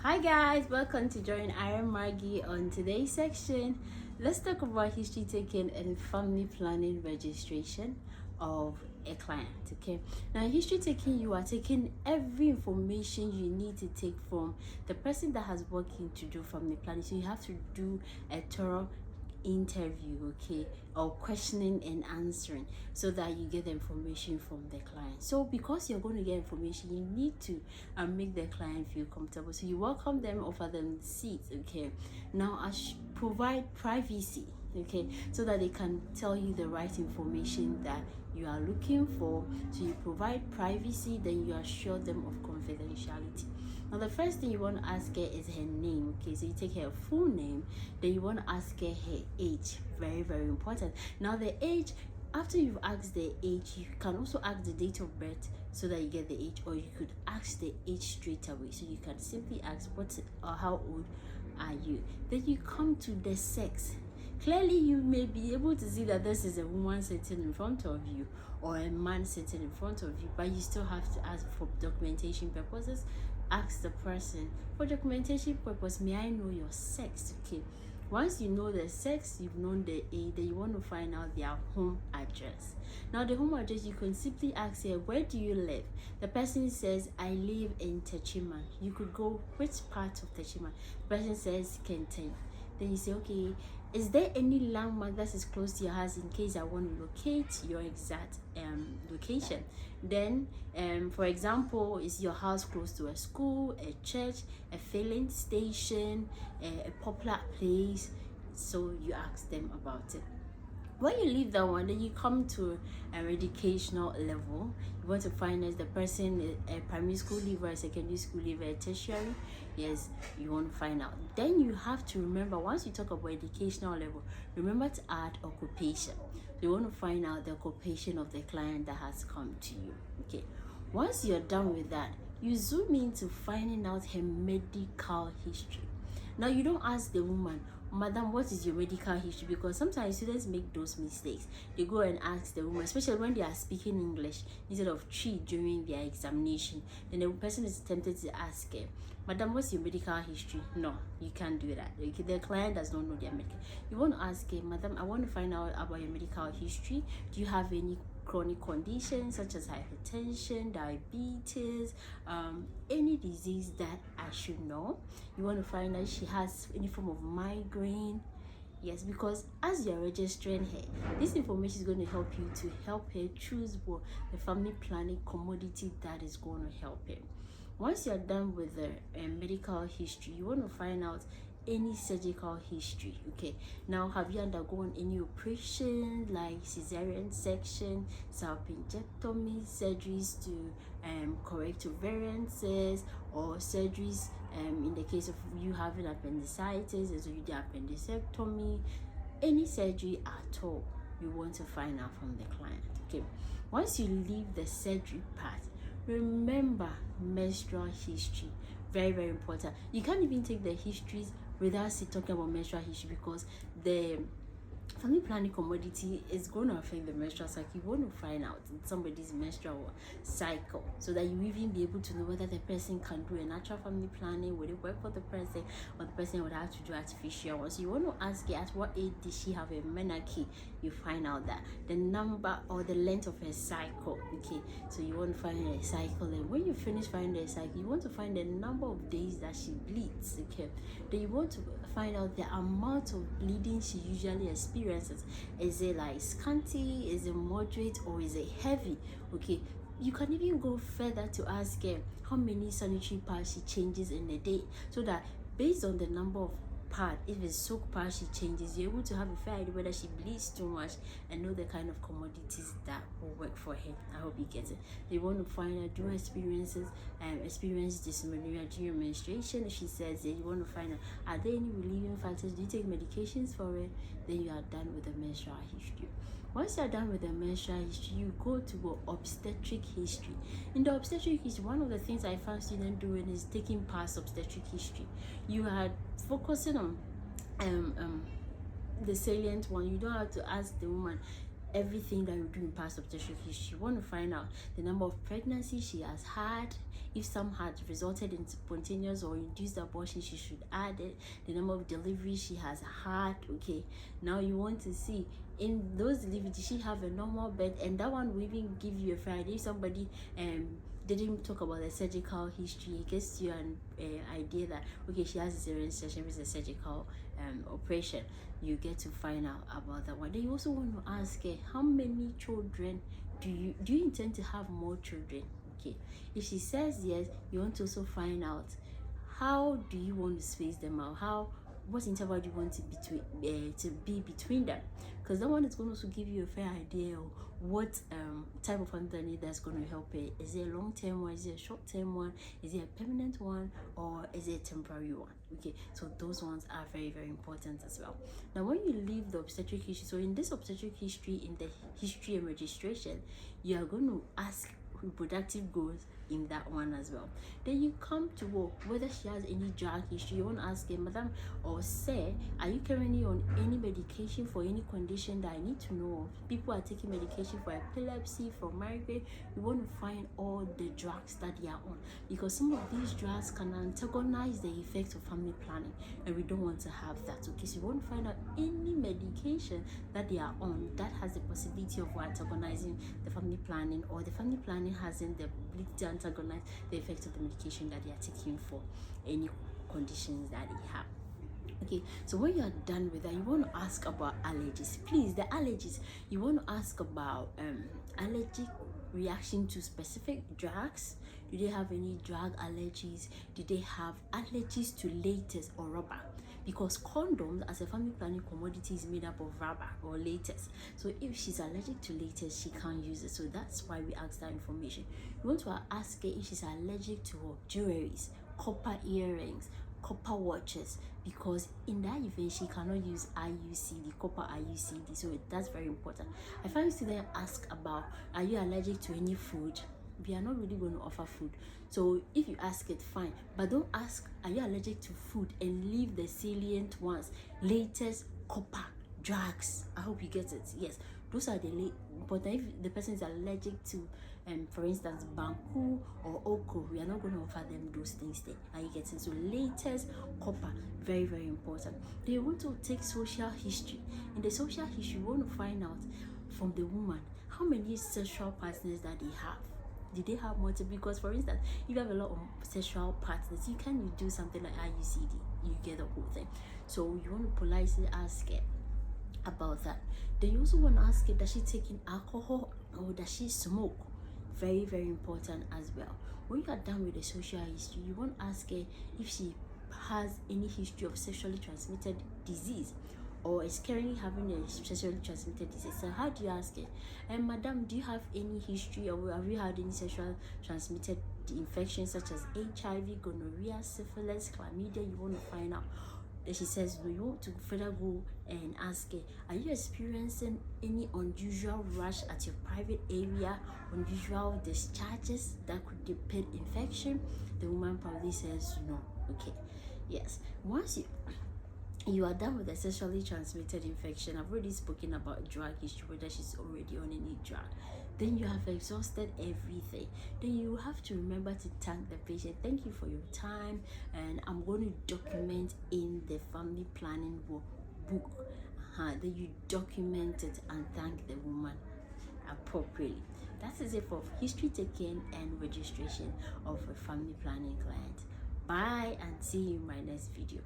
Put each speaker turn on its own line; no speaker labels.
Hi guys, welcome to Join Iron Maggie. On today's section, let's talk about history taking and family planning registration of a client. Okay, now history taking, you are taking every information you need to take from the person that has worked in to do family planning. So you have to do a thorough interview, okay, or questioning and answering, so that you get the information from the client. So because you're going to get information, you need to make the client feel comfortable. So you welcome them, offer them seats, okay. Now provide privacy, okay, so that they can tell you the right information that you are looking for. So you provide privacy, then you assure them of confidentiality. Now the first thing you want to ask her is her name, okay. So you take her full name, then you want to ask her age. Very important. Now the age, after you've asked the age, you can also ask the date of birth so that you get the age, or you could ask the age straight away. So you can simply ask what or how old are you. Then you come to the sex. Clearly you may be able to see that this is a woman sitting in front of you or a man sitting in front of you, but you still have to ask for documentation purposes. Ask the person, for documentation purpose, may I know your sex? Okay, once you know the sex, you've known the age, then you want to find out their home address. Now the home address, you can simply ask her, where do you live? The person says, I live in Techiman. You could go, which part of Techiman? The person says Kenten. Then you say, okay, is there any landmark that is close to your house in case I want to locate your exact location? Then for example, is your house close to a school, a church, a filling station, a popular place? So you ask them about it. When you leave that one, then you come to an educational level. You want to find out the person a primary school leaver, a secondary school leaver, a tertiary. Yes, you want to find out. Then you have to remember, once you talk about educational level, remember to add occupation. So you want to find out the occupation of the client that has come to you. Okay, once you're done with that, you zoom into finding out her medical history. Now you don't ask the woman, madam, what is your medical history? Because sometimes students make those mistakes. They go and ask the woman, especially when they are speaking English instead of Chi during their examination. Then the person is tempted to ask her, madam, what's your medical history? No, you can't do that. The client does not know their medical. You want to ask her, madam, I want to find out about your medical history. Do you have any chronic conditions such as hypertension, diabetes, any disease that I should know? You want to find out she has any form of migraine. Yes, because as you're registering her, this information is going to help you to help her choose what the family planning commodity that is going to help her. Once you're done with the medical history, you want to find out any surgical history. Okay, now have you undergone any operation like cesarean section, salpingectomy, surgeries to correct variances, or surgeries in the case of you having appendicitis, and so you do appendicectomy, any surgery at all, you want to find out from the client. Okay, once you leave the surgery part, remember menstrual history. Very important. You can't even take the histories without talking about menstrual history, because the family planning commodity is going to affect the menstrual cycle. You want to find out somebody's menstrual cycle so that you even be able to know whether the person can do a natural family planning, would it work for the person, or the person would have to do artificial one. So you want to ask her, at what age did she have a menarche? You find out that the number or the length of her cycle. Okay, so you want to find her cycle, and when you finish finding her cycle, you want to find the number of days that she bleeds. Okay, then you want to find out the amount of bleeding she usually experiences. Is it like scanty, is it moderate, or is it heavy? Okay, you can even go further to ask her how many sanitary pads she changes in a day, so that based on the number of pad, if it's soak pad she changes, you're able to have a fair idea whether she bleeds too much and know the kind of commodities that will work for her. I hope you get it. They want to find out, do experience dysmenorrhea during menstruation. If she says that, you want to find out, are there any relieving factors? Do you take medications for it? Then you are done with the menstrual history. Once you're done with the menstrual history, you go to obstetric history. In the obstetric history, one of the things I found students doing is taking past obstetric history. You are focusing on the salient one. You don't have to ask the woman, everything that you do in past obstetric history. You want to find out the number of pregnancies she has had. If some had resulted in spontaneous or induced abortion, she should add it. The number of deliveries she has had. Okay, now you want to see in those deliveries, did she have a normal birth? And that one will even give you a fair idea. If somebody didn't talk about the surgical history, it gives you an idea that okay, she has a cesarean section with a surgical operation. You get to find out about that one. Then you also want to ask her, how many children do you intend to have more children? Okay, if she says yes, you want to also find out how do you want to space them out, what interval do you want to be between them, because that one is going to also give you a fair idea of what type of family planning that's going to help it. Is it a long-term one, is it a short-term one, is it a permanent one, or is it a temporary one? Okay, so those ones are very, very important as well. Now when you leave the obstetric history, so in this obstetric history, in the history and registration, you are going to ask reproductive goals in that one as well. Then you come to whether she has any drug history. You want to ask her, madam or sir, are you currently on any medication for any condition that I need to know of? People are taking medication for epilepsy, for migraine. You want to find all the drugs that they are on, because some of these drugs can antagonize the effects of family planning, and we don't want to have that. Okay, so you want to find out any medication that they are on that has the possibility of antagonizing the family planning, or the family planning hasn't the ability to antagonize the effects of the medication that they are taking for any conditions that they have. Okay, so when you are done with that, you want to ask about allergies. Please, the allergies, you want to ask about allergic reaction to specific drugs. Do they have any drug allergies? Do they have allergies to latex or rubber? Because condoms as a family planning commodity is made up of rubber or latex. So if she's allergic to latex, she can't use it. So that's why we ask that information. We want to ask her if she's allergic to jewelries, copper earrings, copper watches, because in that event she cannot use IUCD, copper IUCD. So that's very important. I find students ask about, are you allergic to any food? We are not really going to offer food. So if you ask it, fine, but don't ask, are you allergic to food, and leave the salient ones: latest, copper, drugs. I hope you get it. Yes, those are the important. If the person is allergic to for instance banku or oko, we are not going to offer them those things there. Are you getting? So latest, copper, very, very important. They want to take social history. In the social history, we want to find out from the woman how many sexual partners that they have. Did they have multiple? Because for instance, if you have a lot of sexual partners, you can do something like IUCD. You get the whole thing. So you want to politely ask it about that. Then you also want to ask her, does she taking alcohol or does she smoke? Very, very important as well. When you are done with the social history, you want to ask her if she has any history of sexually transmitted disease, or is currently having a sexually transmitted disease. So how do you ask it? And madam, do you have any history, or have you had any sexual transmitted infections such as HIV, gonorrhea, syphilis, chlamydia? You want to find out. Then she says, no. You want to further go and ask her, are you experiencing any unusual rash at your private area, unusual discharges that could depict infection? The woman probably says no. Okay, yes. Once you are done with the sexually transmitted infection, I've already spoken about drug history, whether she's already on any drug. Then you have exhausted everything. Then you have to remember to thank the patient. Thank you for your time, and I'm going to document in the family planning book. Then you document it and thank the woman appropriately. That is it for history taking and registration of a family planning client. Bye, and see you in my next video.